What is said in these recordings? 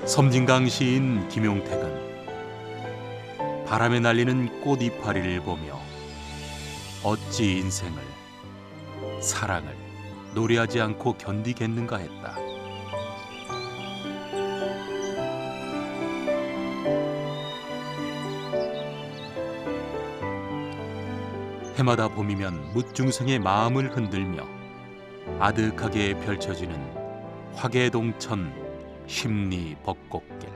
섬진강 시인 김용택은 바람에 날리는 꽃 이파리를 보며 어찌 인생을, 사랑을 노래하지 않고 견디겠는가 했다. 해마다 봄이면 묻중생의 마음을 흔들며 아득하게 펼쳐지는 화개동천 심리 벚꽃길.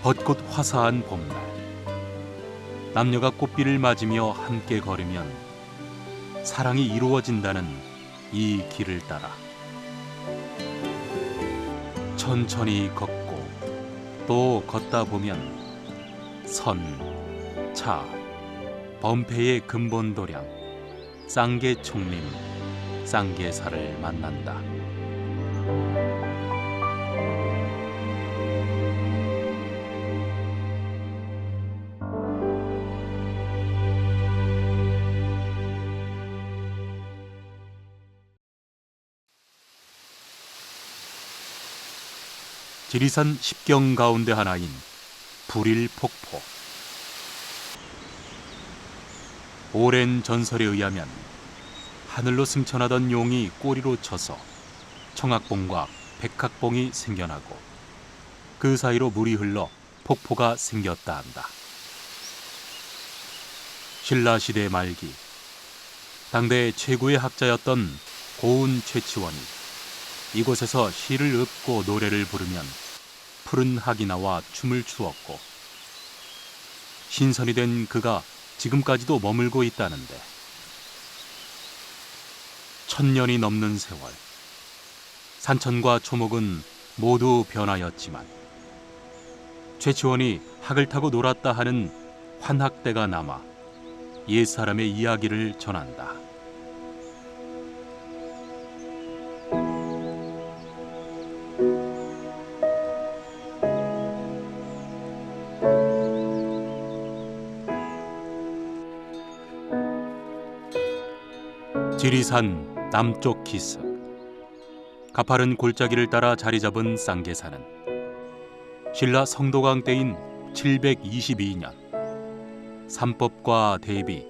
벚꽃 화사한 봄날, 남녀가 꽃비를 맞으며 함께 걸으면 사랑이 이루어진다는 이 길을 따라 천천히 걷고 또 걷다 보면 선, 차, 범패의 근본도량, 쌍계총림, 쌍계사를 만난다. 지리산 10경 가운데 하나인 불일폭포. 오랜 전설에 의하면 하늘로 승천하던 용이 꼬리로 쳐서 청학봉과 백학봉이 생겨나고 그 사이로 물이 흘러 폭포가 생겼다 한다. 신라시대 말기 당대 최고의 학자였던 고운 최치원이 이곳에서 시를 읊고 노래를 부르면 푸른 학이 나와 춤을 추었고 신선이 된 그가 지금까지도 머물고 있다는데, 1000년이 넘는 세월, 산천과 초목은 모두 변하였지만 최치원이 학을 타고 놀았다 하는 환학대가 남아 옛사람의 이야기를 전한다. 지리산 남쪽 기슭, 가파른 골짜기를 따라 자리 잡은 쌍계사는 신라 성도강 때인 722년 삼법과 대비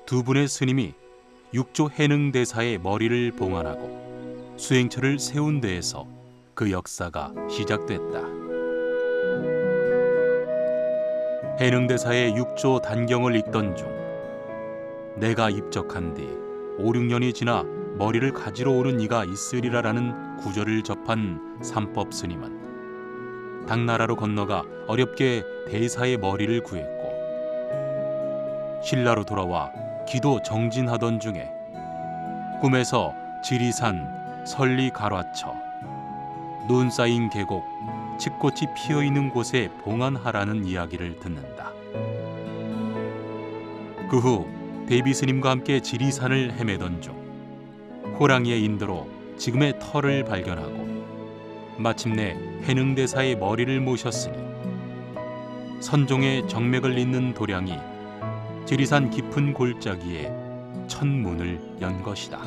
두 분의 스님이 육조 해능대사의 머리를 봉안하고 수행처를 세운 데에서 그 역사가 시작됐다. 해능대사의 육조 단경을 읽던 중 내가 입적한 뒤 5, 6년이 지나 머리를 가지러 오는 이가 있으리라라는 구절을 접한 삼법 스님은 당나라로 건너가 어렵게 대사의 머리를 구했고 신라로 돌아와 기도 정진하던 중에 꿈에서 지리산 설리 가라쳐 눈 쌓인 계곡 칡꽃이 피어있는 곳에 봉안하라는 이야기를 듣는다. 그 후 대비 스님과 함께 지리산을 헤매던 중 호랑이의 인도로 지금의 터를 발견하고 마침내 해능대사의 머리를 모셨으니 선종의 정맥을 잇는 도량이 지리산 깊은 골짜기에 천문을 연 것이다.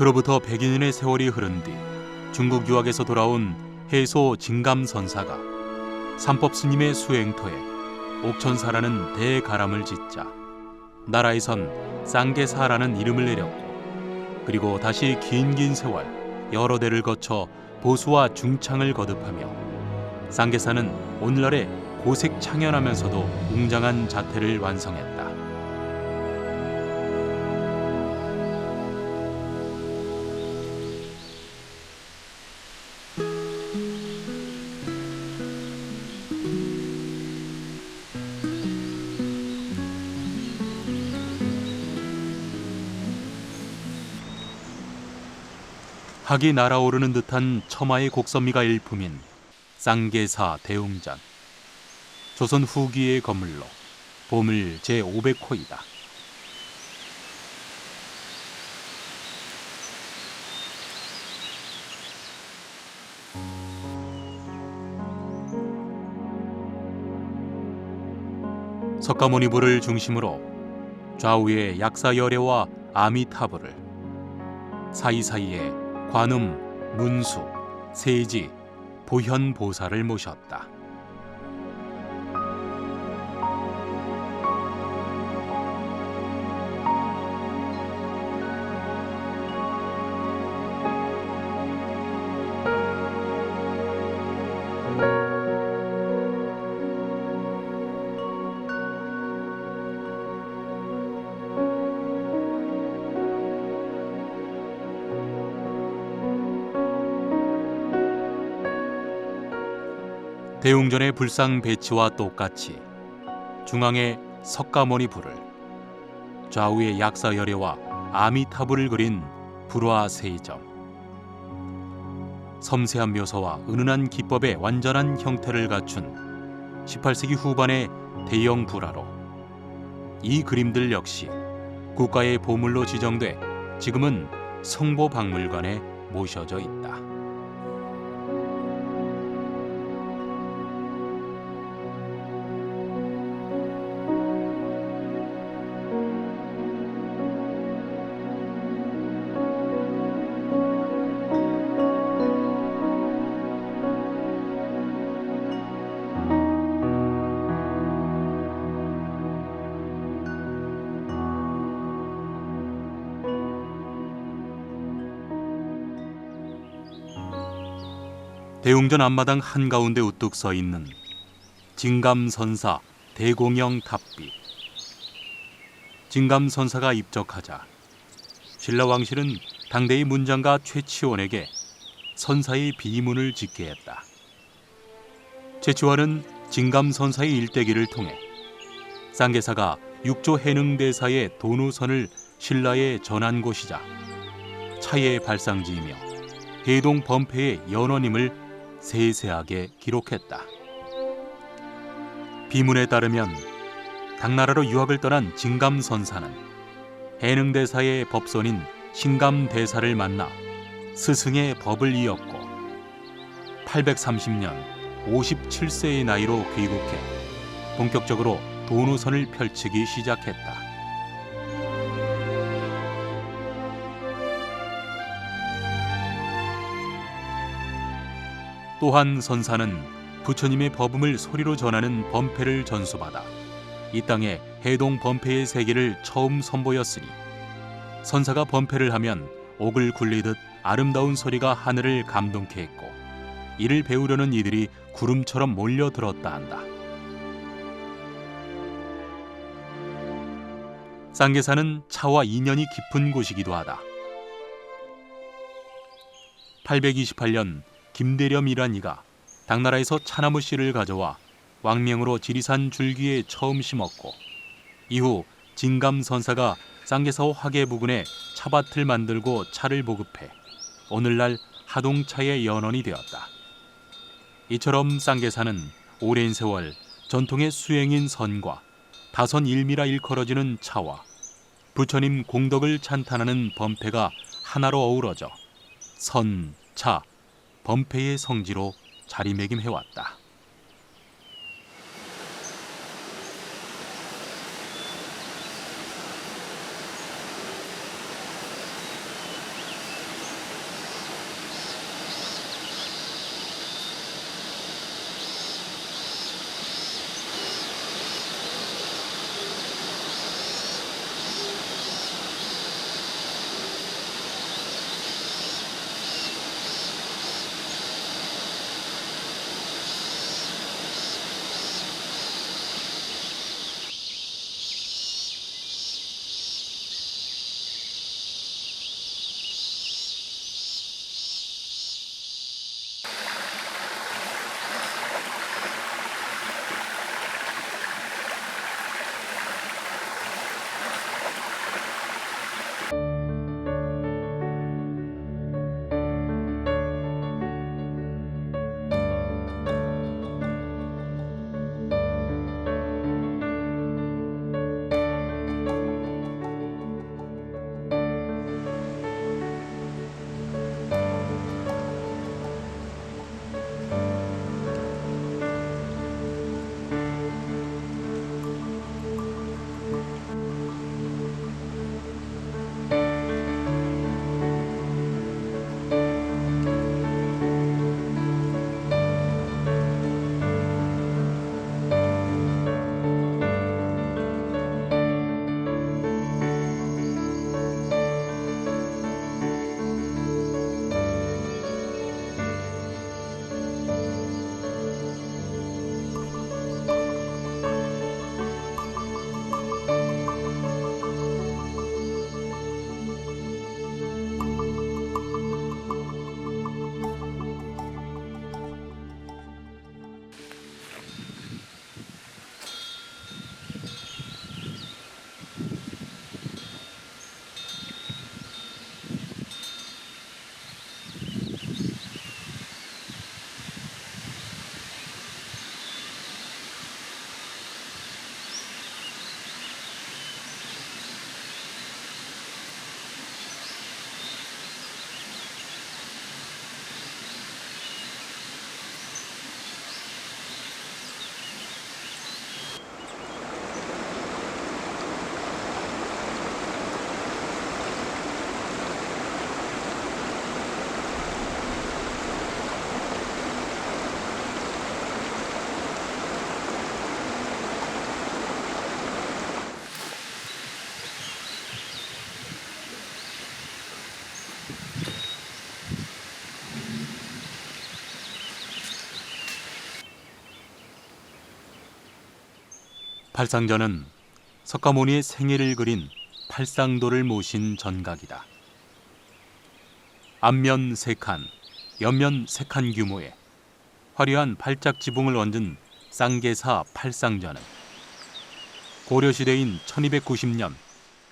그로부터 100여 년의 세월이 흐른 뒤 중국 유학에서 돌아온 해소 진감선사가 삼법 스님의 수행터에 옥천사라는 대가람을 짓자 나라에선 쌍계사라는 이름을 내렸고, 그리고 다시 긴 세월 여러 대를 거쳐 보수와 중창을 거듭하며 쌍계사는 오늘날의 고색 창연하면서도 웅장한 자태를 완성했다. 학이 날아오르는 듯한 처마의 곡선미가 일품인 쌍계사 대웅전. 조선 후기의 건물로 보물 제500호이다. 석가모니부를 중심으로 좌우에 약사열애와 아미타불을, 사이사이에 관음, 문수, 세지, 보현보살을 모셨다. 대웅전의 불상 배치와 똑같이 중앙에 석가모니불을, 좌우에 약사열애와 아미타불을 그린 불화 세점, 섬세한 묘사와 은은한 기법의 완전한 형태를 갖춘 18세기 후반의 대형 불화로 이 그림들 역시 국가의 보물로 지정돼 지금은 성보박물관에 모셔져 있다. 대웅전 앞마당 한가운데 우뚝 서 있는 진감선사 대공영 탑비. 진감선사가 입적하자 신라왕실은 당대의 문장가 최치원에게 선사의 비문을 짓게 했다. 최치원은 진감선사의 일대기를 통해 쌍계사가 육조 해능대사의 도누선을 신라에 전한 곳이자 차의 발상지이며 해동 범패의 연원임을 세세하게 기록했다. 비문에 따르면 당나라로 유학을 떠난 진감선사는 해능대사의 법손인 신감대사를 만나 스승의 법을 이었고 830년 57세의 나이로 귀국해 본격적으로 도누선을 펼치기 시작했다. 또한 선사는 부처님의 법음을 소리로 전하는 범패를 전수받아 이 땅에 해동 범패의 세계를 처음 선보였으니 선사가 범패를 하면 옥을 굴리듯 아름다운 소리가 하늘을 감동케 했고 이를 배우려는 이들이 구름처럼 몰려들었다 한다. 쌍계사는 차와 인연이 깊은 곳이기도 하다. 828년 김대렴이란 이가 당나라에서 차나무 씨를 가져와 왕명으로 지리산 줄기에 처음 심었고 이후 진감선사가 쌍계사호 화계 부근에 차밭을 만들고 차를 보급해 오늘날 하동차의 연원이 되었다. 이처럼 쌍계사는 오랜 세월 전통의 수행인 선과 다선 일미라 일컬어지는 차와 부처님 공덕을 찬탄하는 범패가 하나로 어우러져 선, 차, 범패의 성지로 자리매김해왔다. 팔상전은 석가모니의 생애를 그린 팔상도를 모신 전각이다. 앞면 3칸, 옆면 3칸 규모의 화려한 팔짝 지붕을 얹은 쌍계사 팔상전은 고려시대인 1290년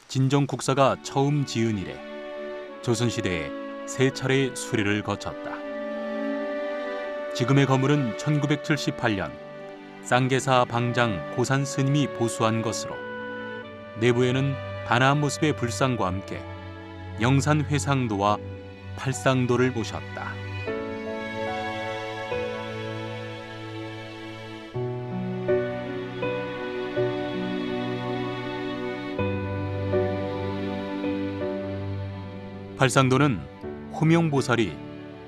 진정국사가 처음 지은 이래 조선시대에 3차례의 수리를 거쳤다. 지금의 건물은 1978년 쌍계사 방장 고산 스님이 보수한 것으로 내부에는 단아한 모습의 불상과 함께 영산 회상도와 팔상도를 모셨다. 팔상도는 호명보살이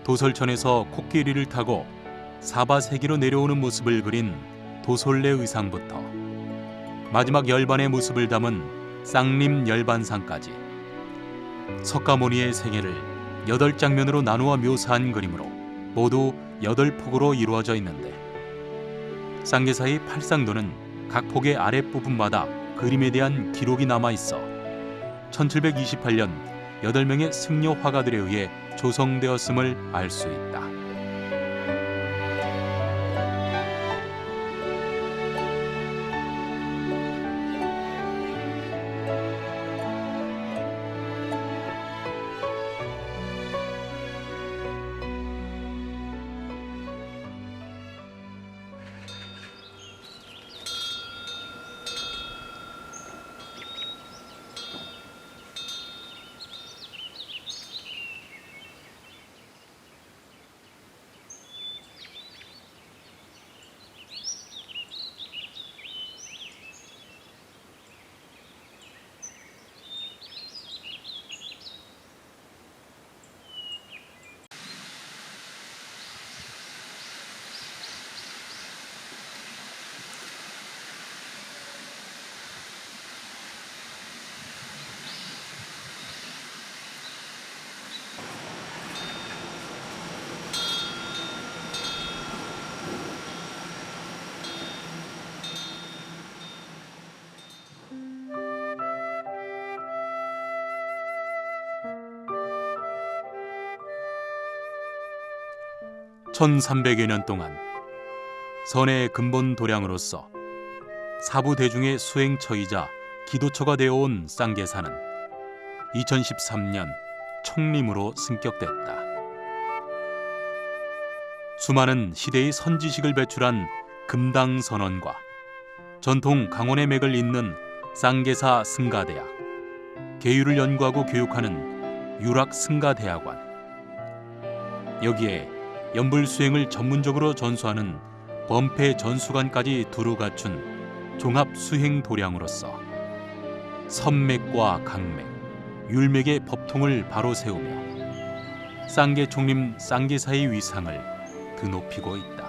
도솔천에서 코끼리를 타고 사바세기로 내려오는 모습을 그린 도솔레 의상부터 마지막 열반의 모습을 담은 쌍림 열반상까지 석가모니의 생애를 8장면으로 나누어 묘사한 그림으로 모두 8폭으로 이루어져 있는데 쌍계사의 팔상도는 각 폭의 아랫부분마다 그림에 대한 기록이 남아있어 1728년 8명의 승려 화가들에 의해 조성되었음을 알 수 있다. (1300여 년) 동안 선의 근본 도량으로서 사부대중의 수행처이자 기도처가 되어온 쌍계사는 2013년 총림으로 승격됐다. 수많은 시대의 선지식을 배출한 금당선언과 전통 강원의 맥을 잇는 쌍계사 승가대학, 계율을 연구하고 교육하는 유락승가대학원, 여기에 연불수행을 전문적으로 전수하는 범패전수관까지 두루 갖춘 종합수행도량으로서 선맥과 강맥, 율맥의 법통을 바로 세우며 쌍계총림 쌍계사의 위상을 드높이고 있다.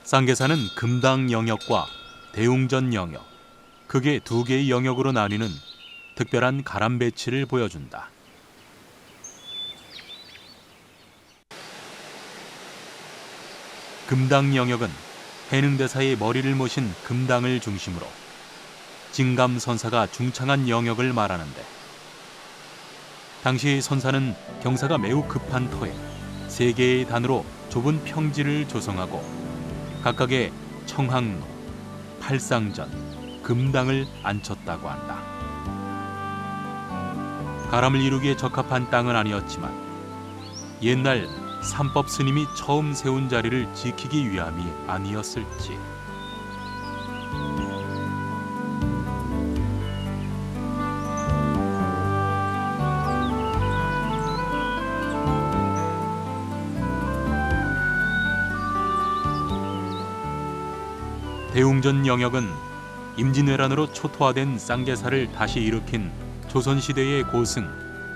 쌍계사는 금당 영역과 대웅전 영역, 크게 2개의 영역으로 나뉘는 특별한 가람 배치를 보여준다. 금당 영역은 해능대사의 머리를 모신 금당을 중심으로 진감선사가 중창한 영역을 말하는데, 당시 선사는 경사가 매우 급한 터에 3개의 단으로 좁은 평지를 조성하고 각각의 청항로, 팔상전, 금당을 앉혔다고 한다. 가람을 이루기에 적합한 땅은 아니었지만 옛날 삼법 스님이 처음 세운 자리를 지키기 위함이 아니었을지. 대웅전 영역은 임진왜란으로 초토화된 쌍계사를 다시 일으킨 조선시대의 고승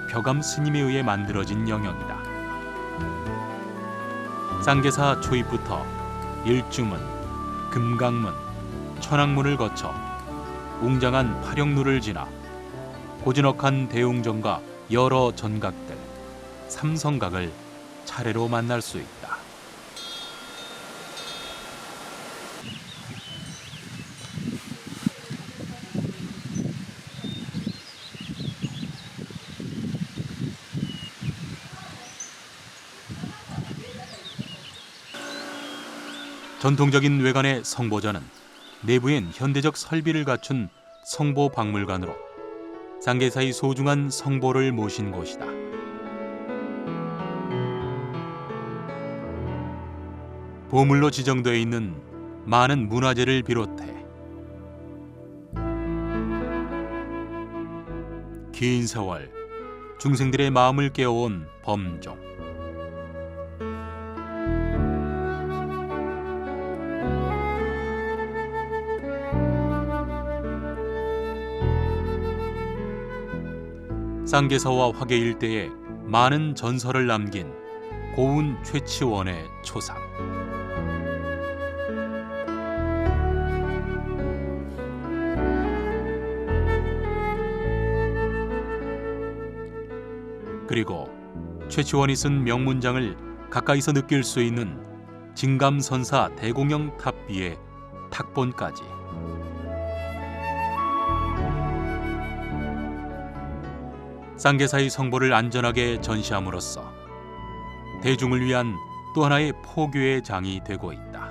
벽암 스님에 의해 만들어진 영역이다. 쌍계사 초입부터 일주문, 금강문, 천왕문을 거쳐 웅장한 화령루를 지나 고즈넉한 대웅전과 여러 전각들, 삼성각을 차례로 만날 수 있다. 전통적인 외관의 성보전은 내부엔 현대적 설비를 갖춘 성보박물관으로 쌍계사의 소중한 성보를 모신 곳이다. 보물로 지정되어 있는 많은 문화재를 비롯해 긴 세월 중생들의 마음을 깨워온 범종, 쌍계사와 화계 일대에 많은 전설을 남긴 고운 최치원의 초상. 그리고 최치원이 쓴 명문장을 가까이서 느낄 수 있는 진감선사 대공영 탑비의 탁본까지. 쌍계사의 성보를 안전하게 전시함으로써 대중을 위한 또 하나의 포교의 장이 되고 있다.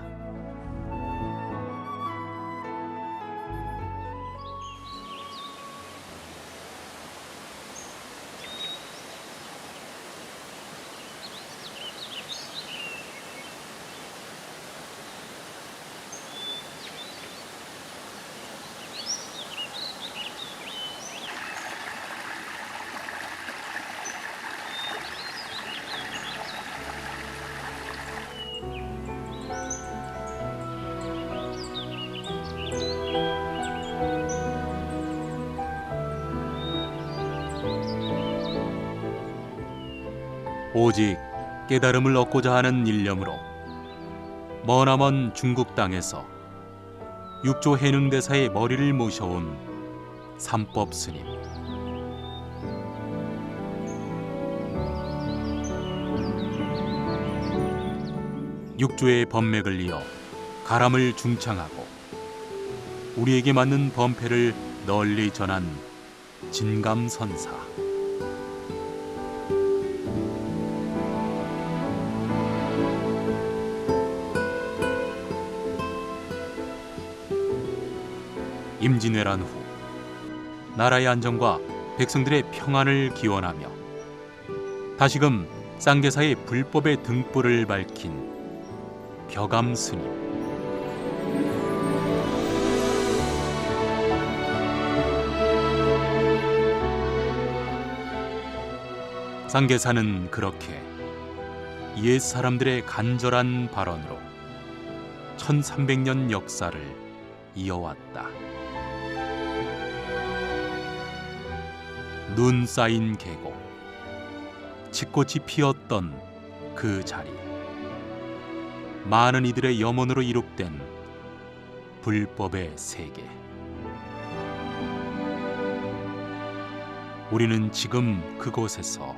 오직 깨달음을 얻고자 하는 일념으로 머나먼 중국 땅에서 육조 해능대사의 머리를 모셔온 삼법 스님. 육조의 법맥을 이어 가람을 중창하고 우리에게 맞는 범패를 널리 전한 진감선사. 임진왜란 후 나라의 안정과 백성들의 평안을 기원하며 다시금 쌍계사의 불법의 등불을 밝힌 벽암 스님. 쌍계사는 그렇게 옛 사람들의 간절한 발언으로 1300년 역사를 이어왔다. 눈 쌓인 계곡, 치꽃이 피었던 그 자리, 많은 이들의 염원으로 이룩된 불법의 세계. 우리는 지금 그곳에서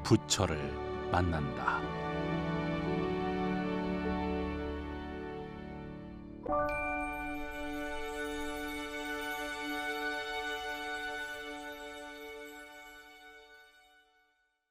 부처를 만난다.